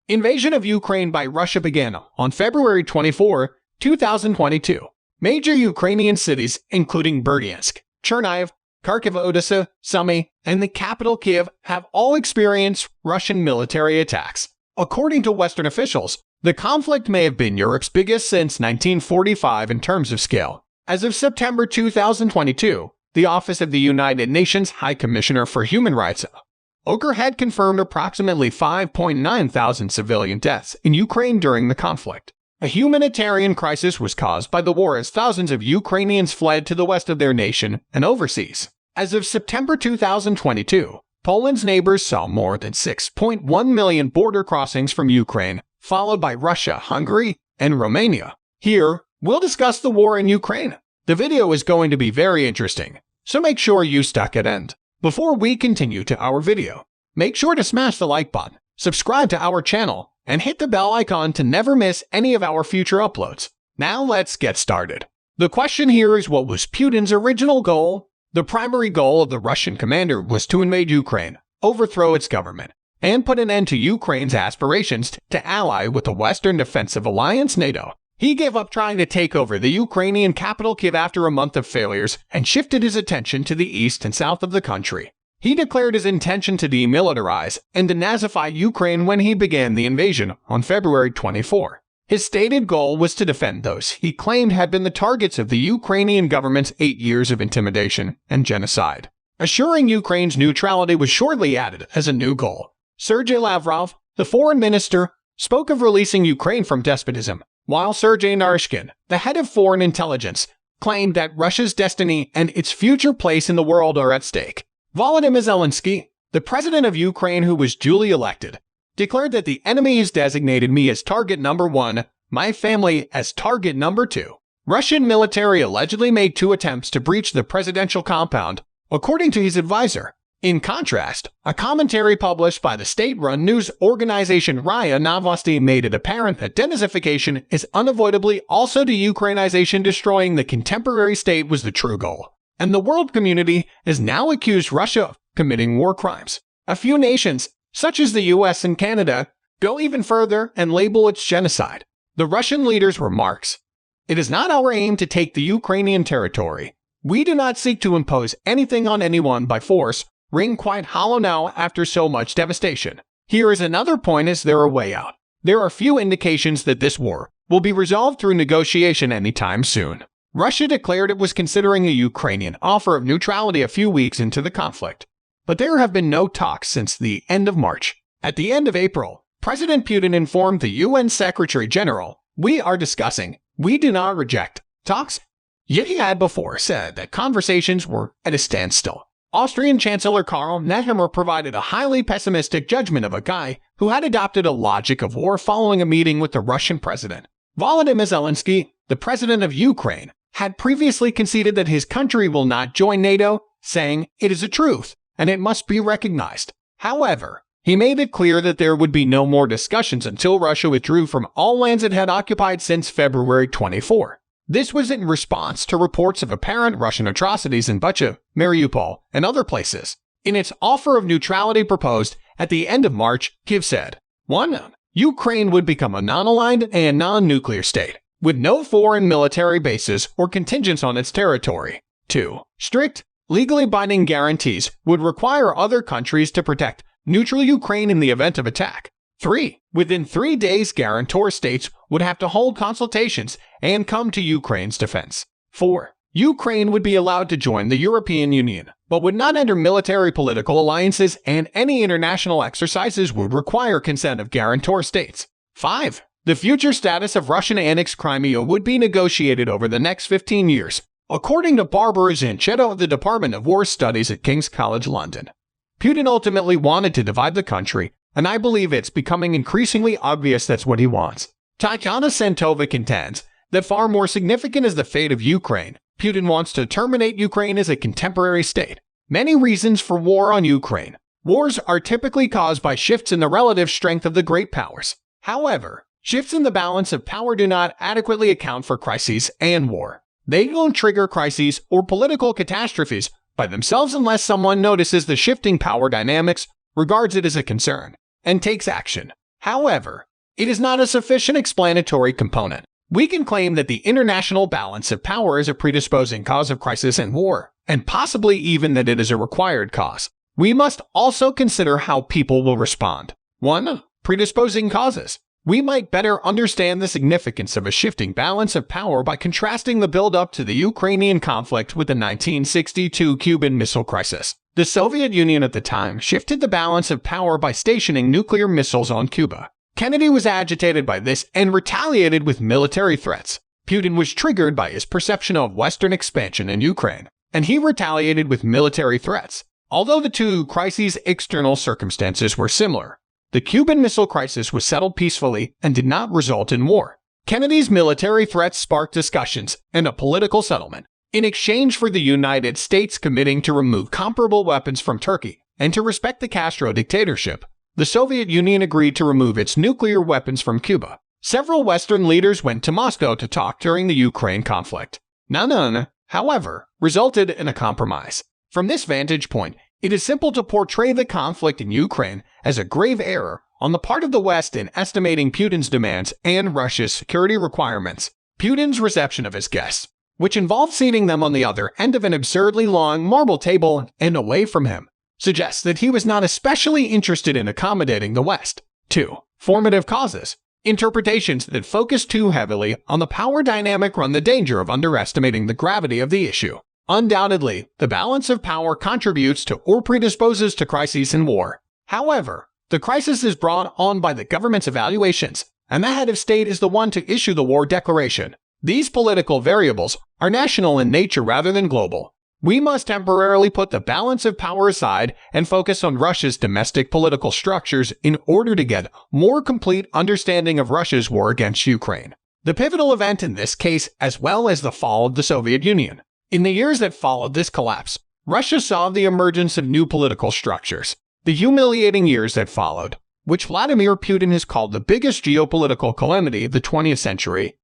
Invasion of Ukraine by Russia began on February 24, 2022. Major Ukrainian cities, including Berdyansk, Chernihiv, Kharkiv, Odessa, Sumy, and the capital Kiev, have all experienced Russian military attacks. According to Western officials, the conflict may have been Europe's biggest since 1945 in terms of scale. As of September 2022, the Office of the United Nations High Commissioner for Human Rights, OCHR, had confirmed approximately 5.9 thousand civilian deaths in Ukraine during the conflict. A humanitarian crisis was caused by the war as thousands of Ukrainians fled to the west of their nation and overseas. As of September 2022, Poland's neighbors saw more than 6.1 million border crossings from Ukraine, followed by Russia, Hungary, and Romania. Here, we'll discuss the war in Ukraine. The video is going to be very interesting, so make sure you stuck at end. Before we continue to our video, make sure to smash the like button, subscribe to our channel, and hit the bell icon to never miss any of our future uploads. Now let's get started. The question here is, what was Putin's original goal? The primary goal of the Russian commander was to invade Ukraine, overthrow its government, and put an end to Ukraine's aspirations to ally with the Western Defensive Alliance NATO. He gave up trying to take over the Ukrainian capital Kiev after a month of failures and shifted his attention to the east and south of the country. He declared his intention to demilitarize and denazify Ukraine when he began the invasion on February 24. His stated goal was to defend those he claimed had been the targets of the Ukrainian government's 8 years of intimidation and genocide. Assuring Ukraine's neutrality was shortly added as a new goal. Sergei Lavrov, the foreign minister, spoke of releasing Ukraine from despotism, while Sergei Naryshkin, the head of foreign intelligence, claimed that Russia's destiny and its future place in the world are at stake. Volodymyr Zelensky, the president of Ukraine who was duly elected, declared that the enemy has designated me as target number 1, my family as target number 2. Russian military allegedly made 2 attempts to breach the presidential compound, according to his advisor. In contrast, a commentary published by the state-run news organization RIA Novosti made it apparent that denazification is unavoidably also de-Ukrainization. Destroying the contemporary state was the true goal, and the world community has now accused Russia of committing war crimes. A few nations, such as the US and Canada, go even further and label it genocide. The Russian leader's remarks: "It is not our aim to take the Ukrainian territory. We do not seek to impose anything on anyone by force," ring quite hollow now after so much devastation. Here is another point: is there a way out? There are few indications that this war will be resolved through negotiation anytime soon. Russia declared it was considering a Ukrainian offer of neutrality a few weeks into the conflict, but there have been no talks since the end of March. At the end of April, President Putin informed the UN Secretary General, "We are discussing, we do not reject talks." Yet he had before said that conversations were at a standstill. Austrian Chancellor Karl Nehammer provided a highly pessimistic judgment of a guy who had adopted a logic of war following a meeting with the Russian president. Volodymyr Zelensky, the president of Ukraine, had previously conceded that his country will not join NATO, saying, "It is a truth, and it must be recognized." However, he made it clear that there would be no more discussions until Russia withdrew from all lands it had occupied since February 24. This was in response to reports of apparent Russian atrocities in Bucha, Mariupol, and other places. In its offer of neutrality proposed at the end of March, Kiev said, 1. Ukraine would become a non-aligned and non-nuclear state, with no foreign military bases or contingents on its territory. 2. Strict, legally binding guarantees would require other countries to protect neutral Ukraine in the event of attack. 3. Within 3 days, guarantor states would have to hold consultations and come to Ukraine's defense. 4. Ukraine would be allowed to join the European Union, but would not enter military political alliances, and any international exercises would require consent of guarantor states. 5. The future status of Russian-annexed Crimea would be negotiated over the next 15 years, according to Barbara Zanchetto of the Department of War Studies at King's College London. Putin ultimately wanted to divide the country, and I believe it's becoming increasingly obvious that's what he wants. Tatiana Santova contends that far more significant is the fate of Ukraine. Putin wants to terminate Ukraine as a contemporary state. Many reasons for war on Ukraine. Wars are typically caused by shifts in the relative strength of the great powers. However, shifts in the balance of power do not adequately account for crises and war. They don't trigger crises or political catastrophes by themselves unless someone notices the shifting power dynamics, regards it as a concern, and takes action. However, it is not a sufficient explanatory component. We can claim that the international balance of power is a predisposing cause of crisis and war, and possibly even that it is a required cause. We must also consider how people will respond. 1. Predisposing causes. We might better understand the significance of a shifting balance of power by contrasting the build-up to the Ukrainian conflict with the 1962 Cuban Missile Crisis. The Soviet Union at the time shifted the balance of power by stationing nuclear missiles on Cuba. Kennedy was agitated by this and retaliated with military threats. Putin was triggered by his perception of Western expansion in Ukraine, and he retaliated with military threats. Although the two crises' external circumstances were similar, the Cuban Missile Crisis was settled peacefully and did not result in war. Kennedy's military threats sparked discussions and a political settlement. In exchange for the United States committing to remove comparable weapons from Turkey and to respect the Castro dictatorship, the Soviet Union agreed to remove its nuclear weapons from Cuba. Several Western leaders went to Moscow to talk during the Ukraine conflict. None, however, resulted in a compromise. From this vantage point, it is simple to portray the conflict in Ukraine as a grave error on the part of the West in estimating Putin's demands and Russia's security requirements. Putin's reception of his guests, which involved seating them on the other end of an absurdly long marble table and away from him, suggests that he was not especially interested in accommodating the West. 2. Formative causes. Interpretations that focus too heavily on the power dynamic run the danger of underestimating the gravity of the issue. Undoubtedly, the balance of power contributes to or predisposes to crises and war. However, the crisis is brought on by the government's evaluations, and the head of state is the one to issue the war declaration. These political variables are national in nature rather than global. We must temporarily put the balance of power aside and focus on Russia's domestic political structures in order to get more complete understanding of Russia's war against Ukraine. The pivotal event in this case, as well as the fall of the Soviet Union. In the years that followed this collapse, Russia saw the emergence of new political structures. The humiliating years that followed, which Vladimir Putin has called the biggest geopolitical calamity of the 20th century,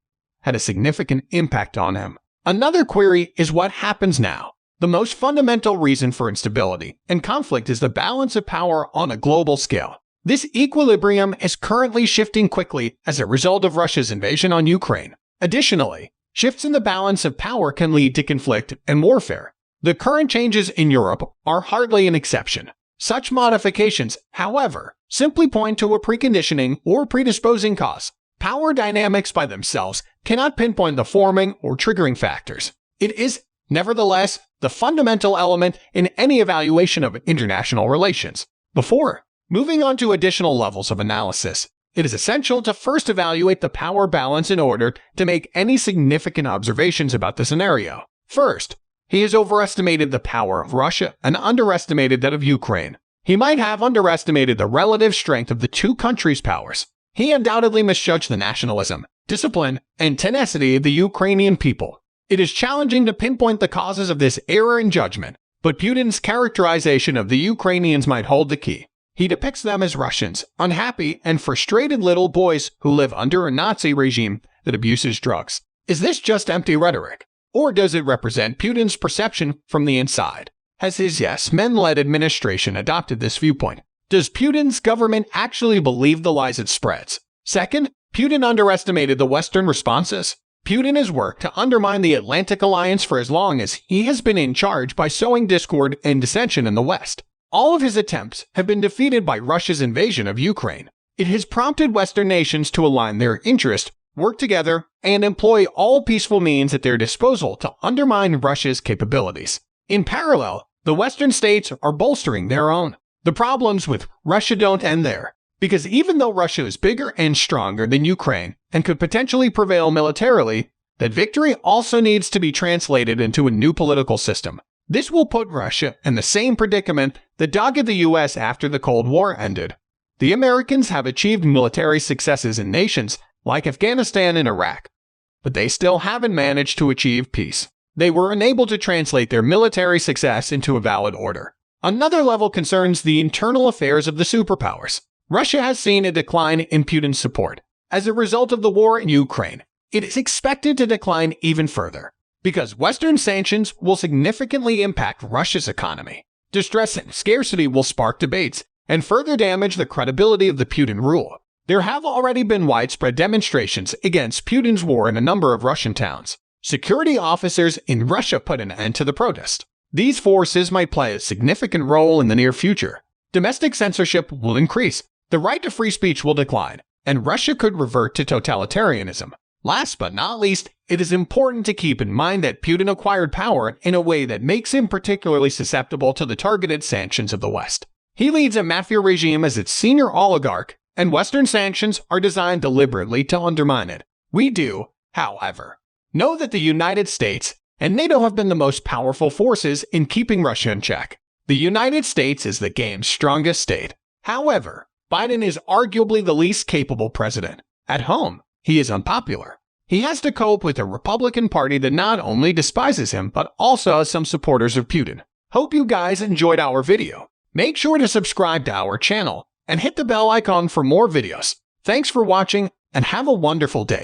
had a significant impact on him. Another query is what happens now. The most fundamental reason for instability and conflict is the balance of power on a global scale. This equilibrium is currently shifting quickly as a result of Russia's invasion on Ukraine. Additionally, shifts in the balance of power can lead to conflict and warfare. The current changes in Europe are hardly an exception. Such modifications, however, simply point to a preconditioning or predisposing cause. Power dynamics by themselves cannot pinpoint the forming or triggering factors. It is, nevertheless, the fundamental element in any evaluation of international relations. Before moving on to additional levels of analysis, it is essential to first evaluate the power balance in order to make any significant observations about the scenario. First, he has overestimated the power of Russia and underestimated that of Ukraine. He might have underestimated the relative strength of the two countries' powers. He undoubtedly misjudged the nationalism, discipline, and tenacity of the Ukrainian people. It is challenging to pinpoint the causes of this error in judgment, but Putin's characterization of the Ukrainians might hold the key. He depicts them as Russians, unhappy and frustrated little boys who live under a Nazi regime that abuses drugs. Is this just empty rhetoric? Or does it represent Putin's perception from the inside? Has his yes-men-led administration adopted this viewpoint? Does Putin's government actually believe the lies it spreads? Second, Putin underestimated the Western responses. Putin has worked to undermine the Atlantic Alliance for as long as he has been in charge by sowing discord and dissension in the West. All of his attempts have been defeated by Russia's invasion of Ukraine. It has prompted Western nations to align their interests, work together, and employ all peaceful means at their disposal to undermine Russia's capabilities. In parallel, the Western states are bolstering their own. The problems with Russia don't end there, because even though Russia is bigger and stronger than Ukraine and could potentially prevail militarily, that victory also needs to be translated into a new political system. This will put Russia in the same predicament that dogged the US after the Cold War ended. The Americans have achieved military successes in nations like Afghanistan and Iraq, but they still haven't managed to achieve peace. They were unable to translate their military success into a valid order. Another level concerns the internal affairs of the superpowers. Russia has seen a decline in Putin's support. As a result of the war in Ukraine, it is expected to decline even further, because Western sanctions will significantly impact Russia's economy. Distress and scarcity will spark debates and further damage the credibility of the Putin rule. There have already been widespread demonstrations against Putin's war in a number of Russian towns. Security officers in Russia put an end to the protest. These forces might play a significant role in the near future. Domestic censorship will increase, the right to free speech will decline, and Russia could revert to totalitarianism. Last but not least, it is important to keep in mind that Putin acquired power in a way that makes him particularly susceptible to the targeted sanctions of the West. He leads a mafia regime as its senior oligarch, and Western sanctions are designed deliberately to undermine it. We do, however, know that the United States and NATO have been the most powerful forces in keeping Russia in check. The United States is the game's strongest state. However, Biden is arguably the least capable president. At home, he is unpopular. He has to cope with a Republican Party that not only despises him, but also has some supporters of Putin. Hope you guys enjoyed our video. Make sure to subscribe to our channel and hit the bell icon for more videos. Thanks for watching and have a wonderful day.